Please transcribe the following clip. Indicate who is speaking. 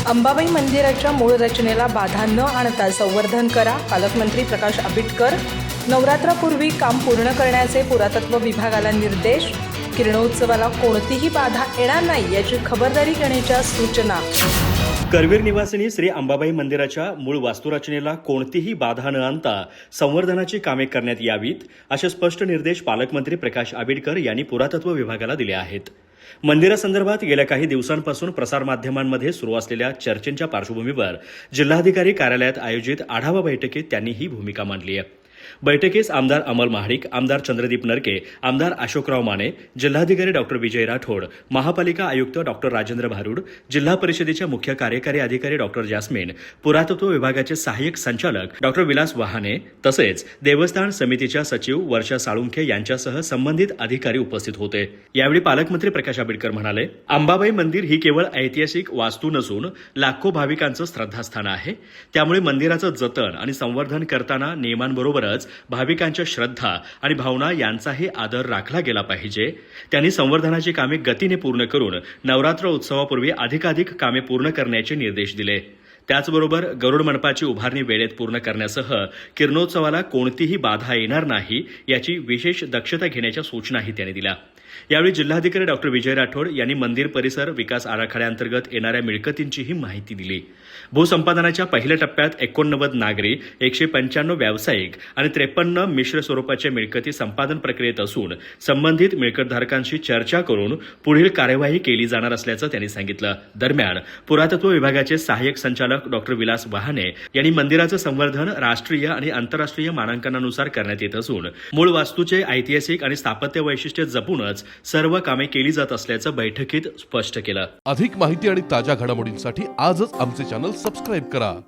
Speaker 1: अंबाबाई मंदिराच्या मूळ रचनेला बाधा न आणता संवर्धन करा. पालकमंत्री प्रकाश आंबेडकर. नवरात्रापूर्वी काम पूर्ण करण्याचे पुरातत्व विभागाला निर्देश. किरणोत्सवाला कोणतीही बाधा येणार नाही याची खबरदारी घेण्याच्या सूचना.
Speaker 2: करवीर निवासिनी श्री अंबाबाई मंदिराच्या मूळ वास्तुरचनेला कोणतीही बाधा न आणता संवर्धनाची कामे करण्यात यावीत असे स्पष्ट निर्देश पालकमंत्री प्रकाश आंबेडकर यांनी पुरातत्व विभागाला दिले आहेत. मंदिरासंदर्भात गेल्या काही दिवसांपासून प्रसारमाध्यमांमध्ये सुरू असलेल्या चर्चेच्या पार्श्वभूमीवर जिल्हाधिकारी कार्यालयात आयोजित आढावा बैठकीत त्यांनी ही भूमिका मांडली आहे. बैठकीस आमदार अमल महाडिक, आमदार चंद्रदीप नरके, आमदार अशोकराव माने, जिल्हाधिकारी डॉक्टर विजय राठोड, महापालिका आयुक्त डॉक्टर राजेंद्र भारुड, जिल्हा परिषदेच्या मुख्य कार्यकारी अधिकारी डॉक्टर जास्मिन, पुरातत्व विभागाचे सहाय्यक संचालक डॉक्टर विलास वहाने तसेच देवस्थान समितीच्या सचिव वर्षा साळुंखे यांच्यासह संबंधित अधिकारी उपस्थित होते. यावेळी पालकमंत्री प्रकाश आंबेडकर म्हणाले, अंबाबाई मंदिर ही केवळ ऐतिहासिक वास्तू नसून लाखो भाविकांचं श्रद्धास्थान आहे. त्यामुळे मंदिराचं जतन आणि संवर्धन करताना नियमांबरोबरच भाविकांच्या श्रद्धा आणि भावना यांचाही आदर राखला गेला पाहिजे. त्यांनी संवर्धनाची कामे गतीने पूर्ण करून नवरात्र उत्सवापूर्वी अधिकाधिक कामे पूर्ण करण्याचे निर्देश दिले. त्याचबरोबर गरुड मंडपाची उभारणी वेळेत पूर्ण करण्यासह किरणोत्सवाला कोणतीही बाधा येणार नाही याची विशेष दक्षता घेण्याच्या सूचनाही त्यांनी दिल्या. यावेळी जिल्हाधिकारी डॉक्टर विजय राठोड यांनी मंदिर परिसर विकास आराखड्याअंतर्गत येणाऱ्या मिळकतींचीही माहिती दिली. भूसंपादनाच्या पहिल्या टप्प्यात 89 नागरी, 195 व्यावसायिक आणि 53 मिश्र स्वरूपाच्या मिळकती संपादन प्रक्रियेत असून संबंधित मिळकतधारकांशी चर्चा करून पुढील कार्यवाही केली जाणार असल्याचं त्यांनी सांगितलं. दरम्यान पुरातत्व विभागाचे सहाय्यक संचालक डॉक्टर विलास वहाने यांनी मंदिराचं संवर्धन राष्ट्रीय आणि आंतरराष्ट्रीय मानांकनानुसार करण्यात येत असून मूळ वास्तूचे ऐतिहासिक आणि स्थापत्य वैशिष्ट्य जपूनच सर्व कामे केली जात असल्याचं बैठकीत स्पष्ट केलं.
Speaker 3: अधिक माहिती आणि ताज्या घडामोडींसाठी आजच आमचे चॅनल सबस्क्राईब करा.